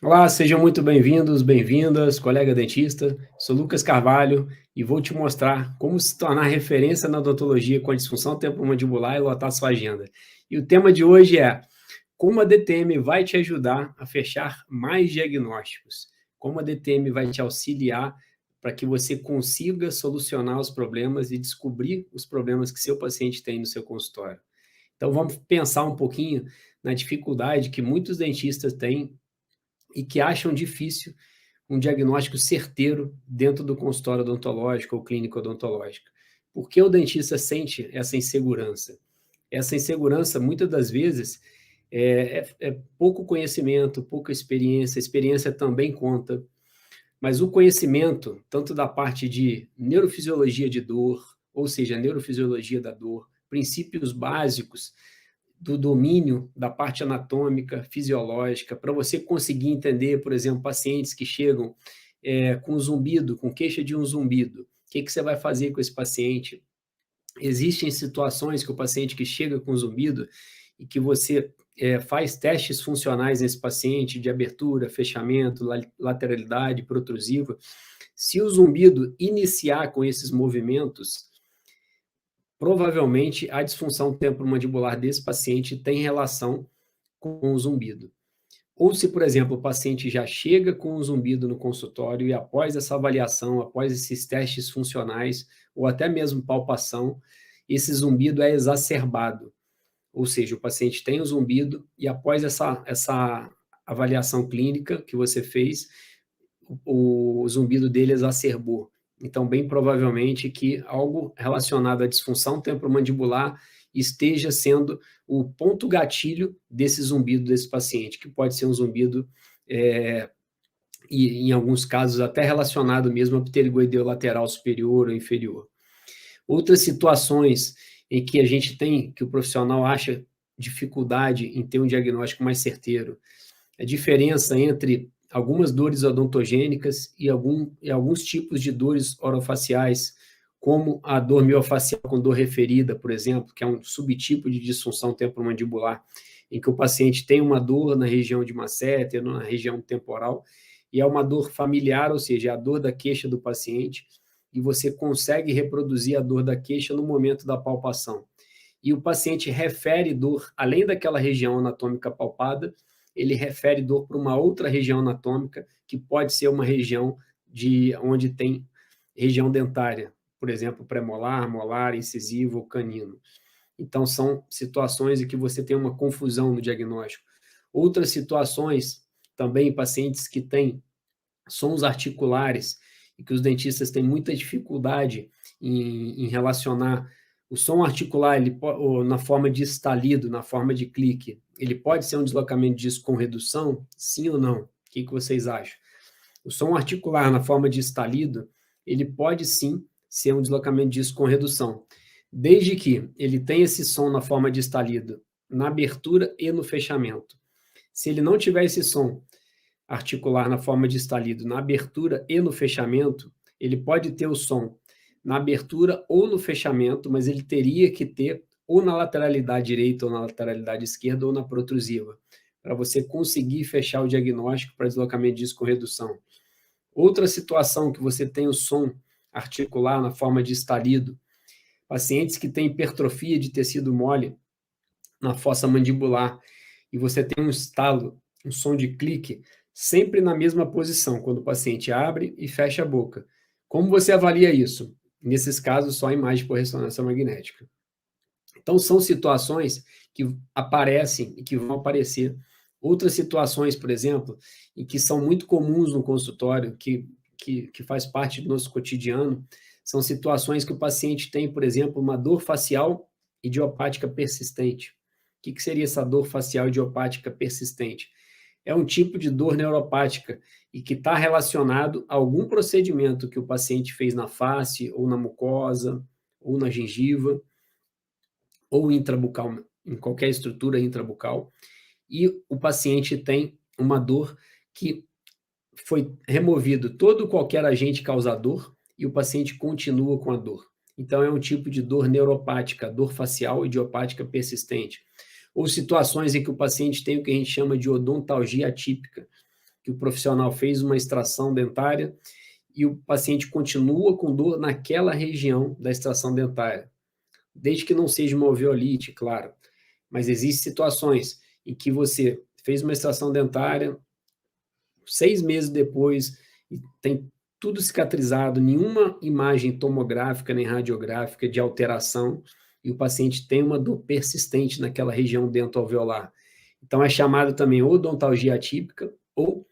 Olá, sejam muito bem-vindos, bem-vindas, colega dentista. Sou Lucas Carvalho e vou te mostrar como se tornar referência na odontologia com a disfunção temporomandibular e lotar sua agenda. E o tema de hoje é como a DTM vai te ajudar a fechar mais diagnósticos, como a DTM vai te auxiliar para que você consiga solucionar os problemas e descobrir os problemas que seu paciente tem no seu consultório. Então vamos pensar um pouquinho na dificuldade que muitos dentistas têm e que acham difícil um diagnóstico certeiro dentro do consultório odontológico ou clínica odontológica. Por que o dentista sente essa insegurança? Essa insegurança, muitas das vezes, é pouco conhecimento, pouca experiência, a experiência também conta, mas o conhecimento, tanto da parte de neurofisiologia de dor, ou seja, neurofisiologia da dor, princípios básicos do domínio da parte anatômica, fisiológica, para você conseguir entender, por exemplo, pacientes que chegam com zumbido, com queixa de um zumbido. O que você vai fazer com esse paciente? Existem situações que o paciente que chega com zumbido e que você faz testes funcionais nesse paciente de abertura, fechamento, lateralidade, protrusiva. Se o zumbido iniciar com esses movimentos, provavelmente a disfunção temporomandibular desse paciente tem relação com o zumbido. Ou se, por exemplo, o paciente já chega com um zumbido no consultório e após essa avaliação, após esses testes funcionais, ou até mesmo palpação, esse zumbido é exacerbado. Ou seja, o paciente tem o zumbido e após essa avaliação clínica que você fez, o zumbido dele exacerbou. Então, bem provavelmente que algo relacionado à disfunção temporomandibular esteja sendo o ponto gatilho desse zumbido desse paciente, que pode ser um zumbido, e em alguns casos até relacionado mesmo ao pterigoideu lateral superior ou inferior. Outras situações em que a gente tem, que o profissional acha dificuldade em ter um diagnóstico mais certeiro, a diferença entre algumas dores odontogênicas e alguns tipos de dores orofaciais, como a dor miofacial com dor referida, por exemplo, que é um subtipo de disfunção temporomandibular, em que o paciente tem uma dor na região de masseter, na região temporal, e é uma dor familiar, ou seja, é a dor da queixa do paciente, e você consegue reproduzir a dor da queixa no momento da palpação. E o paciente refere dor, além daquela região anatômica palpada, ele refere dor para uma outra região anatômica, que pode ser uma região onde tem região dentária, por exemplo, premolar, molar, incisivo ou canino. Então, são situações em que você tem uma confusão no diagnóstico. Outras situações, também pacientes que têm sons articulares e que os dentistas têm muita dificuldade em relacionar o som articular, na forma de estalido, na forma de clique, ele pode ser um deslocamento de disco com redução? Sim ou não? O que vocês acham? O som articular na forma de estalido, ele pode sim ser um deslocamento de disco com redução, desde que ele tenha esse som na forma de estalido na abertura e no fechamento. Se ele não tiver esse som articular na forma de estalido na abertura e no fechamento, ele pode ter o som na abertura ou no fechamento, mas ele teria que ter ou na lateralidade direita ou na lateralidade esquerda ou na protrusiva, para você conseguir fechar o diagnóstico para deslocamento de disco-redução. Outra situação que você tem o som articular na forma de estalido, pacientes que têm hipertrofia de tecido mole na fossa mandibular, e você tem um estalo, um som de clique, sempre na mesma posição, quando o paciente abre e fecha a boca. Como você avalia isso? Nesses casos, só a imagem por ressonância magnética. Então, são situações que aparecem e que vão aparecer. Outras situações, por exemplo, e que são muito comuns no consultório, que faz parte do nosso cotidiano, são situações que o paciente tem, por exemplo, uma dor facial idiopática persistente. O que seria essa dor facial idiopática persistente? É um tipo de dor neuropática e que está relacionado a algum procedimento que o paciente fez na face, ou na mucosa, ou na gengiva, ou intrabucal, em qualquer estrutura intrabucal, e o paciente tem uma dor que foi removido todo qualquer agente causador e o paciente continua com a dor. Então, é um tipo de dor neuropática, dor facial idiopática persistente. Ou situações em que o paciente tem o que a gente chama de odontalgia atípica, que o profissional fez uma extração dentária e o paciente continua com dor naquela região da extração dentária, desde que não seja uma alveolite, claro. Mas existem situações em que você fez uma extração dentária, 6 meses depois, e tem tudo cicatrizado, nenhuma imagem tomográfica nem radiográfica de alteração, e o paciente tem uma dor persistente naquela região dentoalveolar. Então, é chamado também odontalgia atípica ou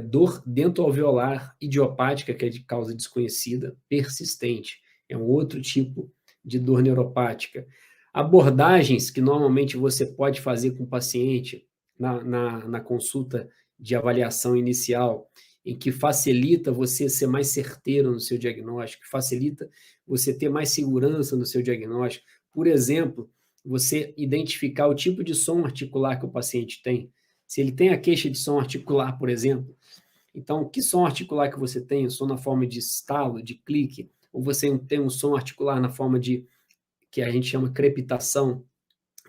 dor dentoalveolar idiopática, que é de causa desconhecida, persistente. É um outro tipo de dor neuropática. Abordagens que normalmente você pode fazer com o paciente na consulta de avaliação inicial, em que facilita você ser mais certeiro no seu diagnóstico, facilita você ter mais segurança no seu diagnóstico. Por exemplo, você identificar o tipo de som articular que o paciente tem. Se ele tem a queixa de som articular, por exemplo, então, que som articular que você tem? Um som na forma de estalo, de clique, ou você tem um som articular na forma de, que a gente chama crepitação,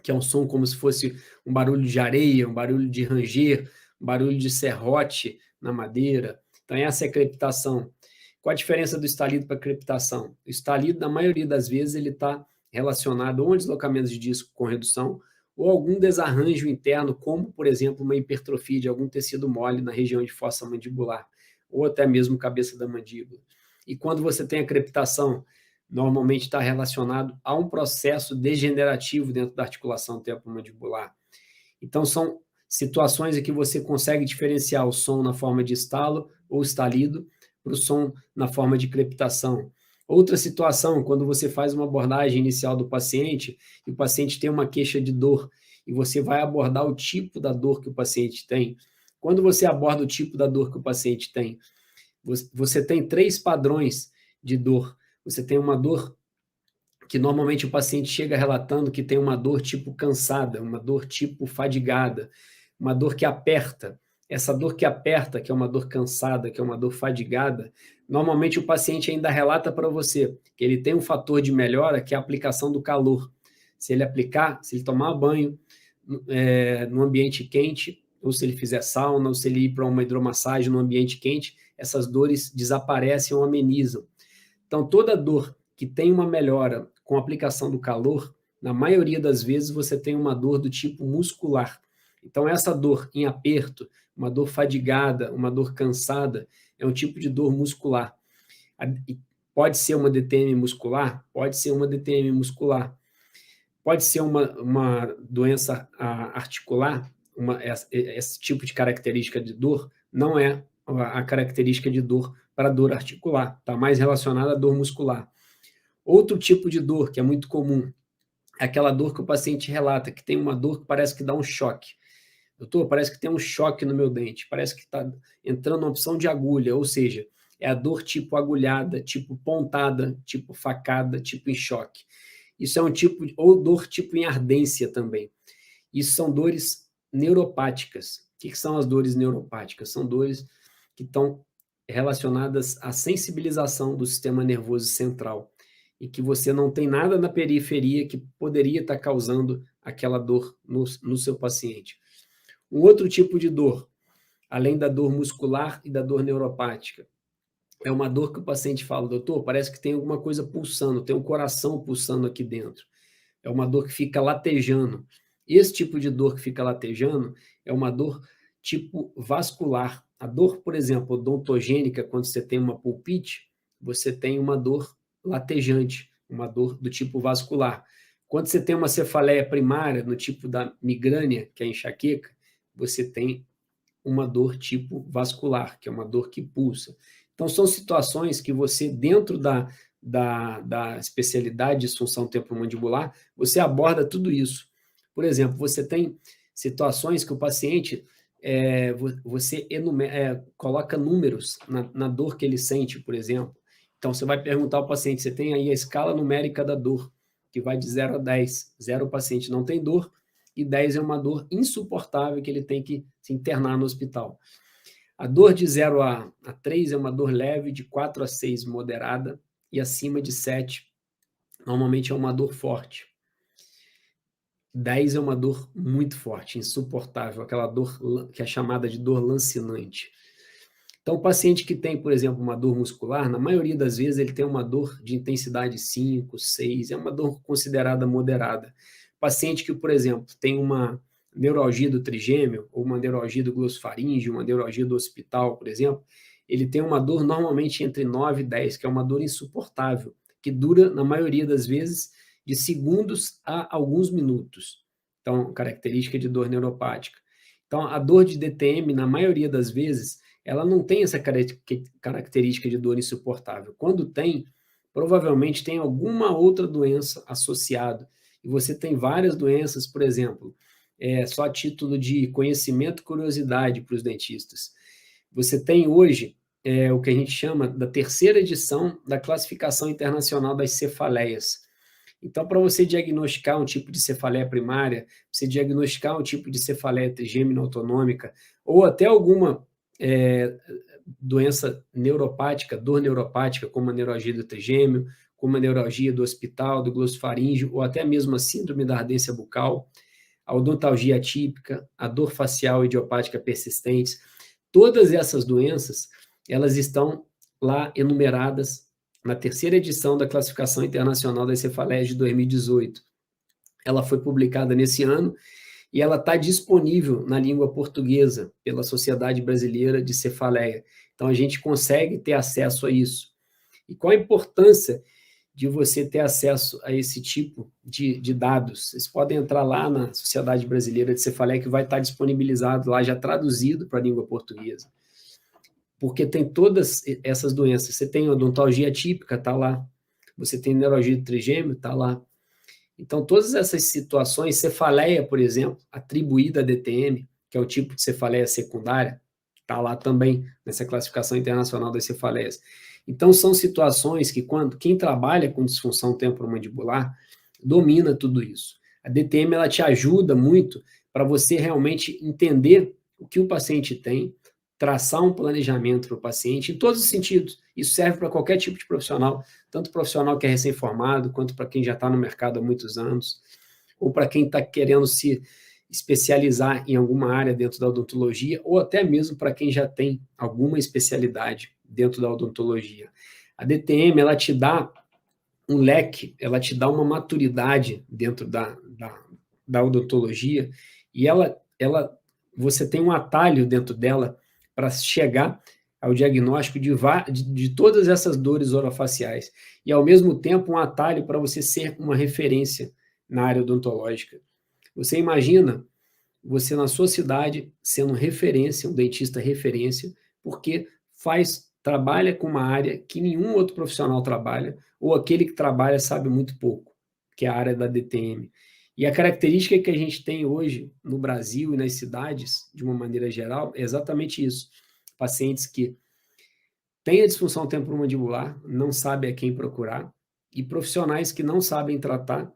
que é um som como se fosse um barulho de areia, um barulho de ranger, um barulho de serrote na madeira. Então, essa é a crepitação. Qual a diferença do estalido para a crepitação? O estalido, na maioria das vezes, ele está relacionado a um deslocamento de disco com redução ou algum desarranjo interno, como, por exemplo, uma hipertrofia de algum tecido mole na região de fossa mandibular, ou até mesmo cabeça da mandíbula. E quando você tem a crepitação, normalmente está relacionado a um processo degenerativo dentro da articulação temporomandibular. Então, são situações em que você consegue diferenciar o som na forma de estalo ou estalido para o som na forma de crepitação. Outra situação, quando você faz uma abordagem inicial do paciente e o paciente tem uma queixa de dor e você vai abordar o tipo da dor que o paciente tem. Quando você aborda o tipo da dor que o paciente tem, você tem 3 padrões de dor. Você tem uma dor que normalmente o paciente chega relatando que tem uma dor tipo cansada, uma dor tipo fadigada, uma dor que aperta. Essa dor que aperta, que é uma dor cansada, que é uma dor fadigada, normalmente o paciente ainda relata para você que ele tem um fator de melhora, que é a aplicação do calor. Se ele aplicar, se ele tomar banho no ambiente quente, ou se ele fizer sauna, ou se ele ir para uma hidromassagem no ambiente quente, essas dores desaparecem ou amenizam. Então, toda dor que tem uma melhora com a aplicação do calor, na maioria das vezes você tem uma dor do tipo muscular. Então, essa dor em aperto, uma dor fadigada, uma dor cansada, é um tipo de dor muscular. Pode ser uma DTM muscular? Pode ser uma DTM muscular. Pode ser uma doença articular? Esse tipo de característica de dor não é a característica de dor para dor articular, está mais relacionada à dor muscular. Outro tipo de dor que é muito comum é aquela dor que o paciente relata, que tem uma dor que parece que dá um choque. Doutor, parece que tem um choque no meu dente, parece que está entrando uma opção de agulha, ou seja, é a dor tipo agulhada, tipo pontada, tipo facada, tipo em choque. Isso é um tipo, ou dor tipo em ardência também. Isso são dores neuropáticas. O que são as dores neuropáticas? São dores que estão relacionadas à sensibilização do sistema nervoso central e que você não tem nada na periferia que poderia estar causando aquela dor no seu paciente. Um outro tipo de dor, além da dor muscular e da dor neuropática, é uma dor que o paciente fala, doutor, parece que tem alguma coisa pulsando, tem um coração pulsando aqui dentro. É uma dor que fica latejando. Esse tipo de dor que fica latejando é uma dor tipo vascular. A dor, por exemplo, odontogênica, quando você tem uma pulpite, você tem uma dor latejante, uma dor do tipo vascular. Quando você tem uma cefaleia primária, no tipo da migrânia, que é a enxaqueca, você tem uma dor tipo vascular, que é uma dor que pulsa. Então, são situações que você, dentro da especialidade de disfunção temporomandibular, você aborda tudo isso. Por exemplo, você tem situações que o paciente, você coloca números na dor que ele sente, por exemplo. Então, você vai perguntar ao paciente, você tem aí a escala numérica da dor, que vai de 0 a 10. 0 o paciente não tem dor, e 10 é uma dor insuportável que ele tem que se internar no hospital. A dor de 0 a 3 é uma dor leve, de 4 a 6 moderada, e acima de 7 normalmente é uma dor forte. 10 é uma dor muito forte, insuportável, aquela dor que é chamada de dor lancinante. Então, o paciente que tem, por exemplo, uma dor muscular, na maioria das vezes ele tem uma dor de intensidade 5, 6, é uma dor considerada moderada. Paciente que, por exemplo, tem uma neuralgia do trigêmeo, ou uma neuralgia do glossofaríngeo, uma neuralgia do occipital, por exemplo, ele tem uma dor normalmente entre 9 e 10, que é uma dor insuportável, que dura, na maioria das vezes, de segundos a alguns minutos. Então, característica de dor neuropática. Então, a dor de DTM, na maioria das vezes, ela não tem essa característica de dor insuportável. Quando tem, provavelmente tem alguma outra doença associada. E você tem várias doenças, por exemplo, só a título de conhecimento e curiosidade para os dentistas. Você tem hoje o que a gente chama da terceira edição da Classificação Internacional das Cefaleias. Então, para você diagnosticar um tipo de cefaleia primária, você diagnosticar um tipo de cefaleia trigêmina autonômica, ou até alguma doença neuropática, dor neuropática, como a neuralgia do trigêmeo, como a neuralgia do occipital, do glossofaríngeo, ou até mesmo a síndrome da ardência bucal, a odontalgia atípica, a dor facial idiopática persistente, todas essas doenças, elas estão lá enumeradas na terceira edição da Classificação Internacional das Cefaleias de 2018. Ela foi publicada nesse ano e ela está disponível na língua portuguesa pela Sociedade Brasileira de Cefaleia. Então, a gente consegue ter acesso a isso. E qual a importância de você ter acesso a esse tipo de dados? Vocês podem entrar lá na Sociedade Brasileira de Cefaleia, que vai estar disponibilizado lá, já traduzido para a língua portuguesa. Porque tem todas essas doenças. Você tem odontalgia atípica, está lá. Você tem neuralgia do trigêmeo, está lá. Então, todas essas situações, cefaleia, por exemplo, atribuída a DTM, que é o tipo de cefaleia secundária, está lá também nessa classificação internacional das cefaleias. Então, são situações que, quem trabalha com disfunção temporomandibular domina tudo isso. A DTM ela te ajuda muito para você realmente entender o que o paciente tem, traçar um planejamento para o paciente em todos os sentidos. Isso serve para qualquer tipo de profissional, tanto profissional que é recém-formado, quanto para quem já está no mercado há muitos anos, ou para quem está querendo se especializar em alguma área dentro da odontologia, ou até mesmo para quem já tem alguma especialidade dentro da odontologia. A DTM, ela te dá um leque, ela te dá uma maturidade dentro da odontologia, e você tem um atalho dentro dela para chegar ao diagnóstico de todas essas dores orofaciais, e ao mesmo tempo um atalho para você ser uma referência na área odontológica. Você imagina você na sua cidade sendo referência, um dentista referência, porque trabalha com uma área que nenhum outro profissional trabalha, ou aquele que trabalha sabe muito pouco, que é a área da DTM. E a característica que a gente tem hoje no Brasil e nas cidades, de uma maneira geral, é exatamente isso. Pacientes que têm a disfunção temporomandibular, não sabem a quem procurar, e profissionais que não sabem tratar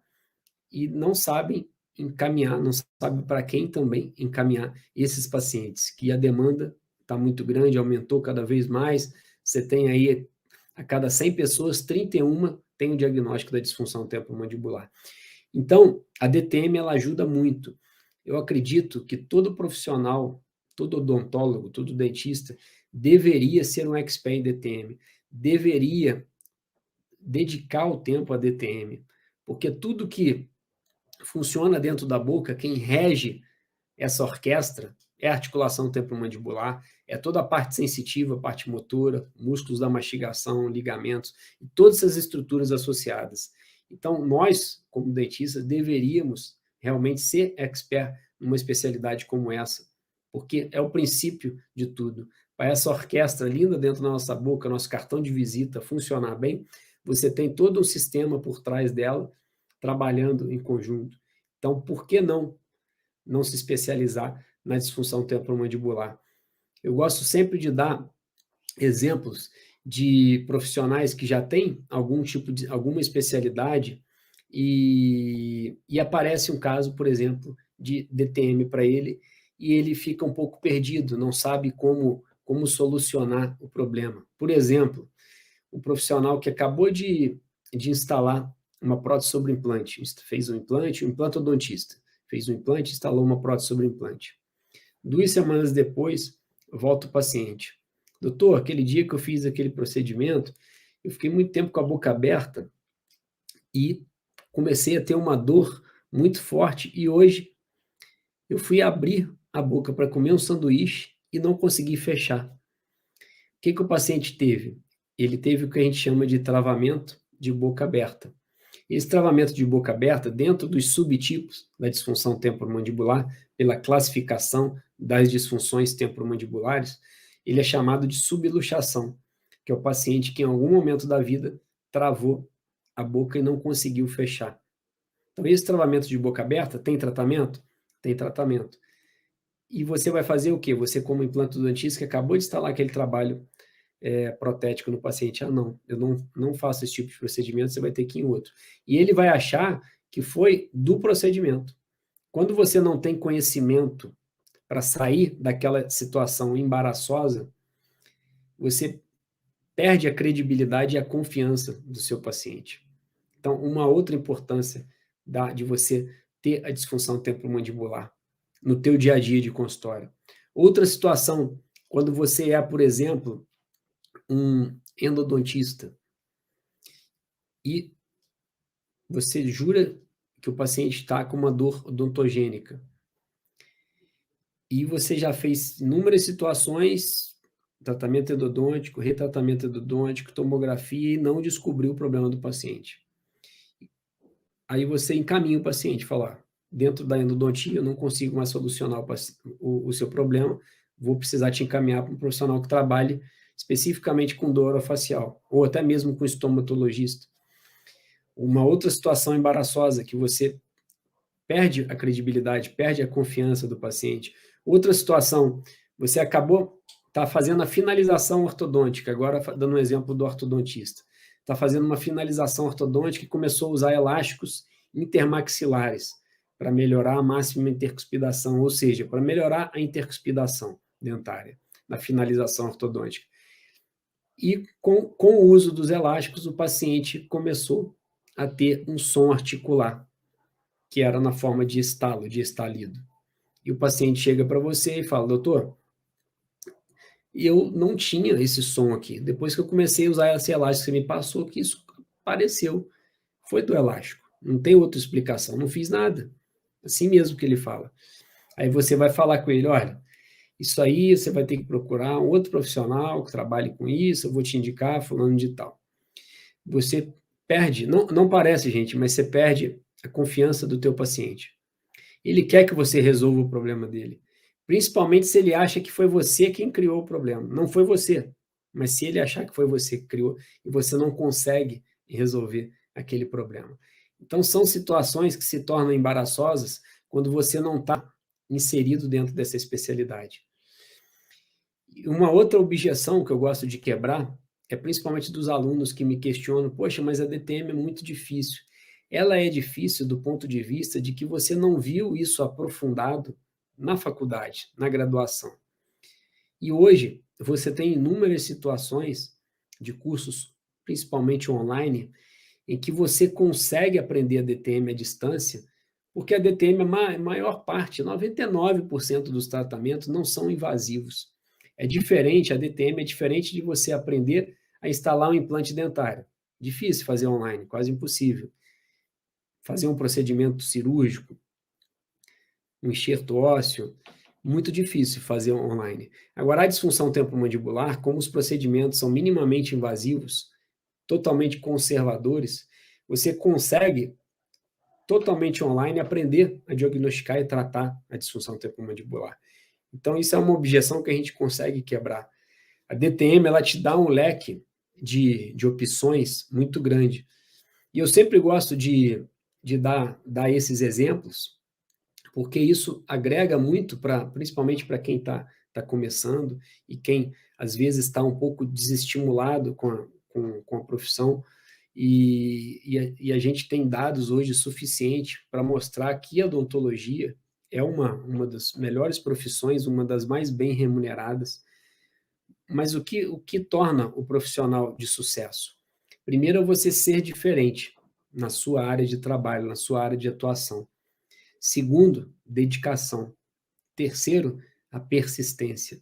e não sabem encaminhar, não sabem para quem também encaminhar esses pacientes, que a demanda está muito grande, aumentou cada vez mais. Você tem aí, a cada 100 pessoas, 31 tem o diagnóstico da disfunção temporomandibular. Então, a DTM ela ajuda muito. Eu acredito que todo profissional, todo odontólogo, todo dentista, deveria ser um expert em DTM, deveria dedicar o tempo a DTM, porque tudo que funciona dentro da boca, quem rege essa orquestra é a articulação temporomandibular, é toda a parte sensitiva, a parte motora, músculos da mastigação, ligamentos, e todas essas estruturas associadas. Então, nós, como dentistas, deveríamos realmente ser expert numa especialidade como essa, porque é o princípio de tudo. Para essa orquestra linda dentro da nossa boca, nosso cartão de visita funcionar bem, você tem todo um sistema por trás dela, trabalhando em conjunto. Então, por que não se especializar na disfunção temporomandibular? Eu gosto sempre de dar exemplos de profissionais que já têm alguma especialidade e aparece um caso, por exemplo, de DTM para ele e ele fica um pouco perdido, não sabe como solucionar o problema. Por exemplo, um profissional que acabou de instalar uma prótese sobre implante, fez um implante odontista. fez um implante, instalou uma prótese sobre o implante. 2 semanas depois, volta o paciente. Doutor, aquele dia que eu fiz aquele procedimento, eu fiquei muito tempo com a boca aberta e comecei a ter uma dor muito forte e hoje eu fui abrir a boca para comer um sanduíche e não consegui fechar. O que o paciente teve? Ele teve o que a gente chama de travamento de boca aberta. Esse travamento de boca aberta, dentro dos subtipos da disfunção temporomandibular, pela classificação das disfunções temporomandibulares, ele é chamado de subluxação, que é o paciente que em algum momento da vida travou a boca e não conseguiu fechar. Então, esse travamento de boca aberta tem tratamento? Tem tratamento. E você vai fazer o quê? Você, como implantodontista, que acabou de instalar aquele trabalho protético no paciente, não, eu não faço esse tipo de procedimento, você vai ter que ir em outro. E ele vai achar que foi do procedimento. Quando você não tem conhecimento para sair daquela situação embaraçosa, você perde a credibilidade e a confiança do seu paciente. Então, uma outra importância de você ter a disfunção temporomandibular no teu dia a dia de consultório. Outra situação, quando você é, por exemplo, um endodontista e você jura que o paciente está com uma dor odontogênica e você já fez inúmeras situações, tratamento endodôntico, retratamento endodôntico, tomografia e não descobriu o problema do paciente. Aí você encaminha o paciente, fala, dentro da endodontia eu não consigo mais solucionar o seu problema, vou precisar te encaminhar para um profissional que trabalhe especificamente com dor orofacial, ou até mesmo com estomatologista. Uma outra situação embaraçosa, que você perde a credibilidade, perde a confiança do paciente. Outra situação, você está fazendo a finalização ortodôntica, agora dando um exemplo do ortodontista. Está fazendo uma finalização ortodôntica e começou a usar elásticos intermaxilares para melhorar a máxima intercuspidação, ou seja, para melhorar a intercuspidação dentária na finalização ortodôntica. E com o uso dos elásticos, o paciente começou a ter um som articular, que era na forma de estalo, de estalido. E o paciente chega para você e fala, doutor, eu não tinha esse som aqui. Depois que eu comecei a usar esse elástico, você me passou que isso apareceu. Foi do elástico. Não tem outra explicação. Não fiz nada. Assim mesmo que ele fala. Aí você vai falar com ele, olha, isso aí você vai ter que procurar um outro profissional que trabalhe com isso, eu vou te indicar fulano de tal. Você perde, não parece, gente, mas você perde a confiança do teu paciente. Ele quer que você resolva o problema dele. Principalmente se ele acha que foi você quem criou o problema. Não foi você, mas se ele achar que foi você que criou e você não consegue resolver aquele problema. Então, são situações que se tornam embaraçosas quando você não está inserido dentro dessa especialidade. Uma outra objeção que eu gosto de quebrar é principalmente dos alunos que me questionam, poxa, mas a DTM é muito difícil. Ela é difícil do ponto de vista de que você não viu isso aprofundado na faculdade, na graduação. E hoje, você tem inúmeras situações de cursos, principalmente online, em que você consegue aprender a DTM à distância, porque a DTM, a maior parte, 99% dos tratamentos não são invasivos. É diferente, a DTM é diferente de você aprender a instalar um implante dentário. Difícil fazer online, quase impossível. Fazer um procedimento cirúrgico, um enxerto ósseo, muito difícil fazer online. Agora, a disfunção temporomandibular, como os procedimentos são minimamente invasivos, totalmente conservadores, você consegue, totalmente online, aprender a diagnosticar e tratar a disfunção temporomandibular. Então, isso é uma objeção que a gente consegue quebrar. A DTM, ela te dá um leque de opções muito grande. E eu sempre gosto de dar esses exemplos, porque isso agrega muito, principalmente para quem está começando e quem, às vezes, está um pouco desestimulado com a profissão. E a gente tem dados hoje suficientes para mostrar que a odontologia é uma das melhores profissões, uma das mais bem remuneradas. Mas o que torna o profissional de sucesso? Primeiro é você ser diferente na sua área de trabalho, na sua área de atuação. Segundo, dedicação. Terceiro, a persistência.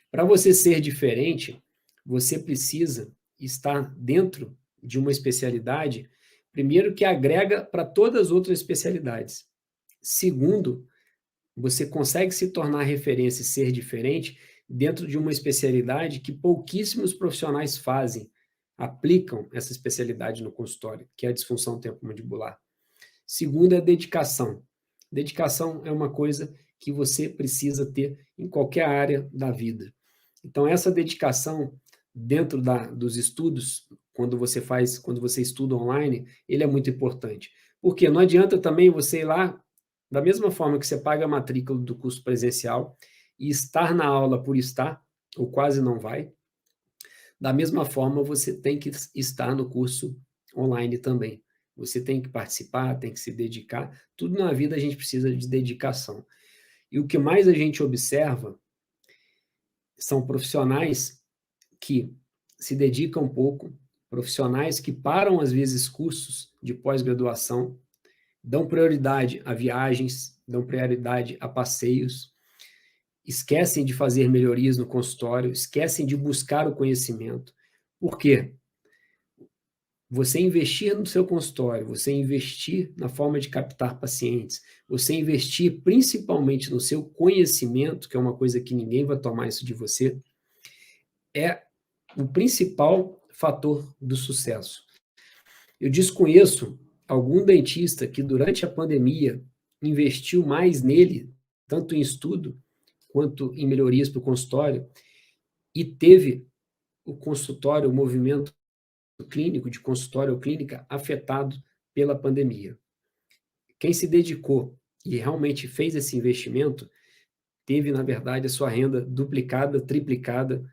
Para você ser diferente, você precisa estar dentro de uma especialidade, primeiro, que agrega para todas as outras especialidades. Segundo, você consegue se tornar referência e ser diferente dentro de uma especialidade que pouquíssimos profissionais fazem, aplicam essa especialidade no consultório, que é a disfunção temporomandibular. Segundo, é dedicação. Dedicação é uma coisa que você precisa ter em qualquer área da vida. Então, essa dedicação dentro dos estudos, quando você estuda online, ele é muito importante. Porque não adianta também você ir lá, da mesma forma que você paga a matrícula do curso presencial e estar na aula por estar, ou quase não vai, da mesma forma você tem que estar no curso online também. Você tem que participar, tem que se dedicar. Tudo na vida a gente precisa de dedicação. E o que mais a gente observa são profissionais que se dedicam pouco, profissionais que param, às vezes, cursos de pós-graduação, dão prioridade a viagens, dão prioridade a passeios, esquecem de fazer melhorias no consultório, esquecem de buscar o conhecimento. Por quê? Você investir no seu consultório, você investir na forma de captar pacientes, você investir principalmente no seu conhecimento, que é uma coisa que ninguém vai tomar isso de você, é o principal fator do sucesso. Eu desconheço algum dentista que durante a pandemia investiu mais nele, tanto em estudo quanto em melhorias para o consultório, e teve o consultório, o movimento clínico, de consultório ou clínica, afetado pela pandemia. Quem se dedicou e realmente fez esse investimento, teve, na verdade, a sua renda duplicada, triplicada,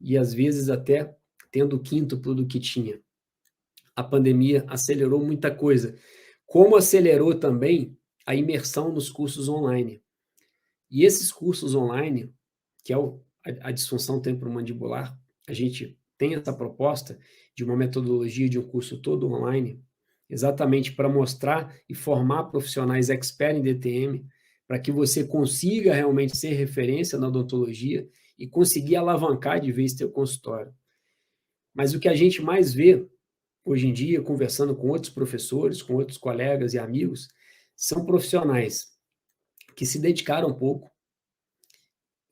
e às vezes até tendo o quíntuplo do que tinha. A pandemia acelerou muita coisa, como acelerou também a imersão nos cursos online. E esses cursos online, que é a disfunção temporomandibular, a gente tem essa proposta de uma metodologia de um curso todo online, exatamente para mostrar e formar profissionais expert em DTM, para que você consiga realmente ser referência na odontologia e conseguir alavancar de vez seu consultório. Mas o que a gente mais vê hoje em dia, conversando com outros professores, com outros colegas e amigos, são profissionais que se dedicaram um pouco,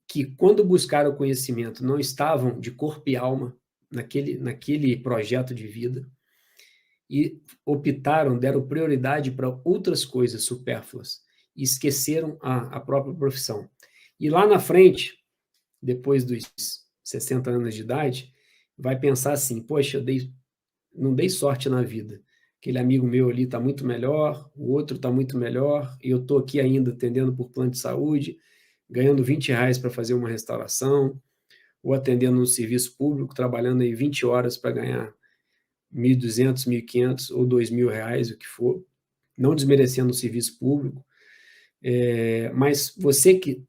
que quando buscaram conhecimento não estavam de corpo e alma naquele projeto de vida e optaram, deram prioridade para outras coisas supérfluas e esqueceram a própria profissão. E lá na frente, depois dos 60 anos de idade, vai pensar assim, poxa, não dei sorte na vida. Aquele amigo meu ali está muito melhor, o outro está muito melhor, e eu estou aqui ainda atendendo por plano de saúde, ganhando R$ 20 para fazer uma restauração, ou atendendo no serviço público, trabalhando aí 20 horas para ganhar 1.200, 1.500 ou R$ 2.000, o que for, não desmerecendo o serviço público, mas você que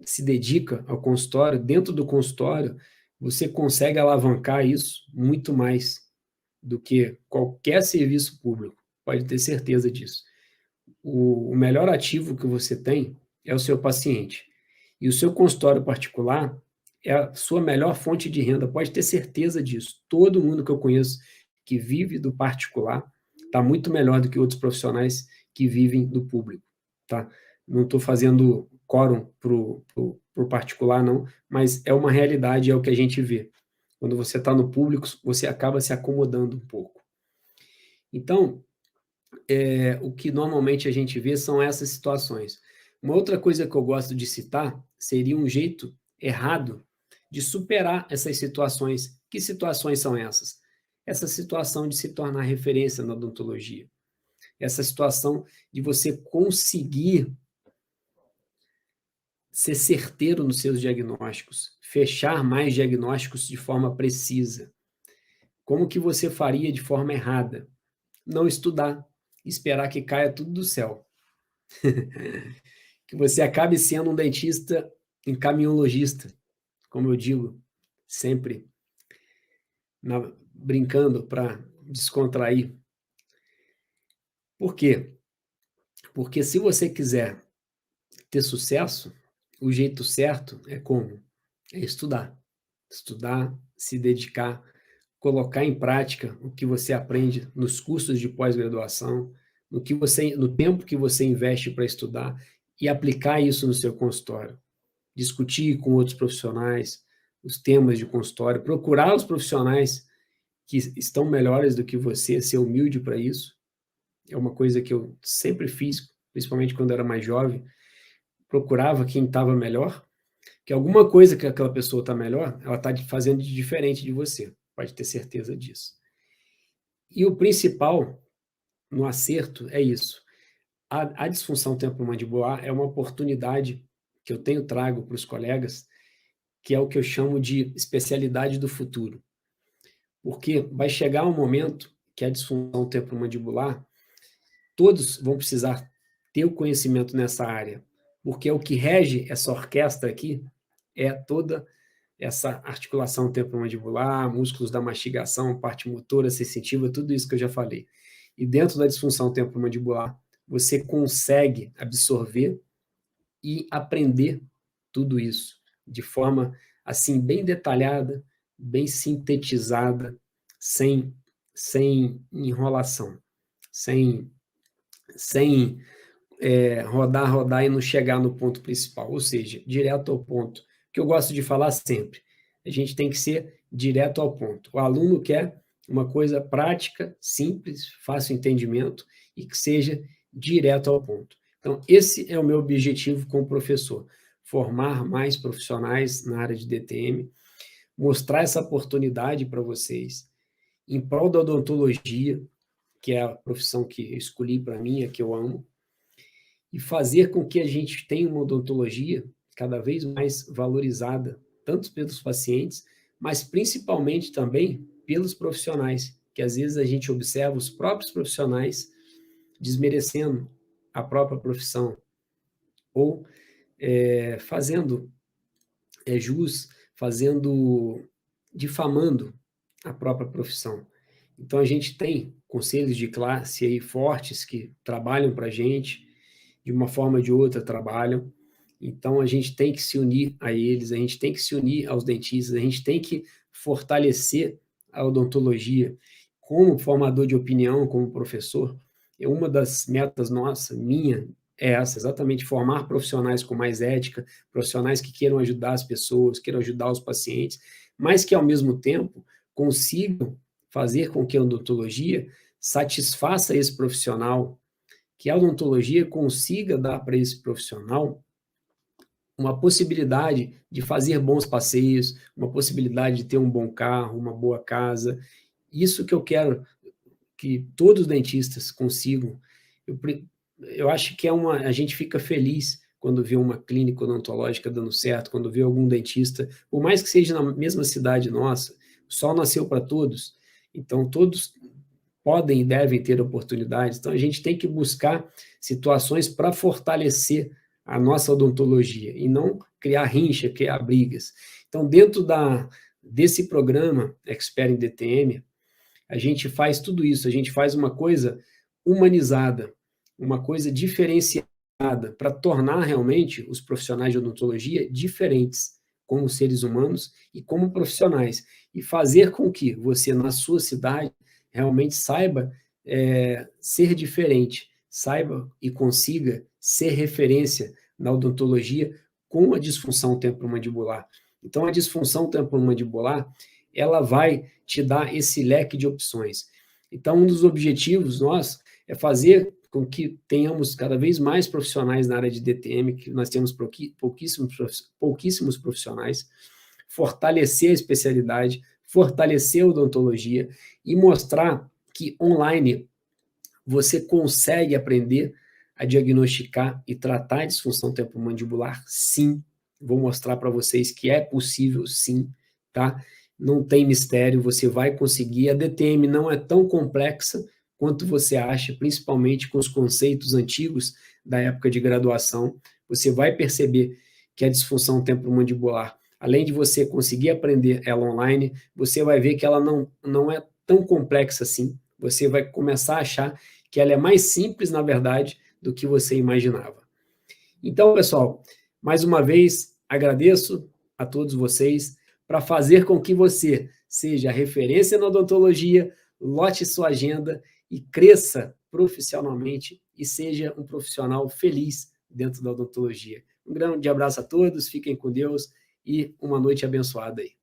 se dedica ao consultório, dentro do consultório, você consegue alavancar isso muito mais do que qualquer serviço público, pode ter certeza disso. O melhor ativo que você tem é o seu paciente. E o seu consultório particular é a sua melhor fonte de renda, pode ter certeza disso. Todo mundo que eu conheço que vive do particular está muito melhor do que outros profissionais que vivem do público. Tá? Não estou fazendo quórum para o particular, não, mas é uma realidade, é o que a gente vê. Quando você está no público, você acaba se acomodando um pouco. Então, o que normalmente a gente vê são essas situações. Uma outra coisa que eu gosto de citar seria um jeito errado de superar essas situações. Que situações são essas? Essa situação de se tornar referência na odontologia. Essa situação de você conseguir ser certeiro nos seus diagnósticos, fechar mais diagnósticos de forma precisa. Como que você faria de forma errada? Não estudar, esperar que caia tudo do céu. Que você acabe sendo um dentista encaminhologista, como eu digo, sempre brincando para descontrair. Por quê? Porque se você quiser ter sucesso, o jeito certo é como? É estudar. Estudar, se dedicar, colocar em prática o que você aprende nos cursos de pós-graduação, no tempo que você investe para estudar e aplicar isso no seu consultório. Discutir com outros profissionais os temas de consultório, procurar os profissionais que estão melhores do que você, ser humilde para isso. É uma coisa que eu sempre fiz, principalmente quando era mais jovem, procurava quem estava melhor, que alguma coisa que aquela pessoa está melhor, ela está fazendo de diferente de você, pode ter certeza disso. E o principal no acerto é isso. A disfunção temporomandibular é uma oportunidade que eu trago para os colegas, que é o que eu chamo de especialidade do futuro. Porque vai chegar um momento que a disfunção temporomandibular, todos vão precisar ter o conhecimento nessa área, porque o que rege essa orquestra aqui é toda essa articulação temporomandibular, músculos da mastigação, parte motora, sensitiva, tudo isso que eu já falei. E dentro da disfunção temporomandibular, você consegue absorver e aprender tudo isso de forma assim bem detalhada, bem sintetizada, sem enrolação, sem rodar e não chegar no ponto principal, ou seja, direto ao ponto, que eu gosto de falar sempre. A gente tem que ser direto ao ponto. O aluno quer uma coisa prática, simples, fácil entendimento e que seja direto ao ponto. Então, esse é o meu objetivo como professor, formar mais profissionais na área de DTM, mostrar essa oportunidade para vocês, em prol da odontologia, que é a profissão que eu escolhi para mim, a que eu amo, e fazer com que a gente tenha uma odontologia cada vez mais valorizada, tanto pelos pacientes, mas principalmente também pelos profissionais, que às vezes a gente observa os próprios profissionais desmerecendo a própria profissão, ou fazendo jus, difamando a própria profissão. Então, a gente tem conselhos de classe aí fortes que trabalham para a gente, de uma forma ou de outra trabalham. Então, a gente tem que se unir a eles, a gente tem que se unir aos dentistas, a gente tem que fortalecer a odontologia. Como formador de opinião, como professor, uma das metas nossa, minha, é essa, exatamente formar profissionais com mais ética, profissionais que queiram ajudar as pessoas, queiram ajudar os pacientes, mas que, ao mesmo tempo, consigam fazer com que a odontologia satisfaça esse profissional, que a odontologia consiga dar para esse profissional uma possibilidade de fazer bons passeios, uma possibilidade de ter um bom carro, uma boa casa. Isso que eu quero que todos os dentistas consigam. Eu acho que a gente fica feliz quando vê uma clínica odontológica dando certo, quando vê algum dentista, por mais que seja na mesma cidade nossa, o sol nasceu para todos, então todos podem e devem ter oportunidades. Então, a gente tem que buscar situações para fortalecer a nossa odontologia e não criar rincha, criar brigas. Então, dentro desse programa Expert em DTM, a gente faz tudo isso, a gente faz uma coisa humanizada, uma coisa diferenciada, para tornar realmente os profissionais de odontologia diferentes como seres humanos e como profissionais, e fazer com que você, na sua cidade, realmente saiba ser diferente, saiba e consiga ser referência na odontologia com a disfunção temporomandibular. Então, a disfunção temporomandibular, ela vai te dar esse leque de opções. Então, um dos objetivos nossos é fazer com que tenhamos cada vez mais profissionais na área de DTM, que nós temos pouquíssimos profissionais, fortalecer a especialidade, fortalecer a odontologia e mostrar que online você consegue aprender a diagnosticar e tratar a disfunção temporomandibular, sim. Vou mostrar para vocês que é possível, sim, tá? Não tem mistério, você vai conseguir. A DTM não é tão complexa quanto você acha, principalmente com os conceitos antigos da época de graduação. Você vai perceber que a disfunção temporomandibular, além de você conseguir aprender ela online, você vai ver que ela não é tão complexa assim. Você vai começar a achar que ela é mais simples, na verdade, do que você imaginava. Então, pessoal, mais uma vez, agradeço a todos vocês para fazer com que você seja referência na odontologia, lote sua agenda e cresça profissionalmente e seja um profissional feliz dentro da odontologia. Um grande abraço a todos, fiquem com Deus e uma noite abençoada aí.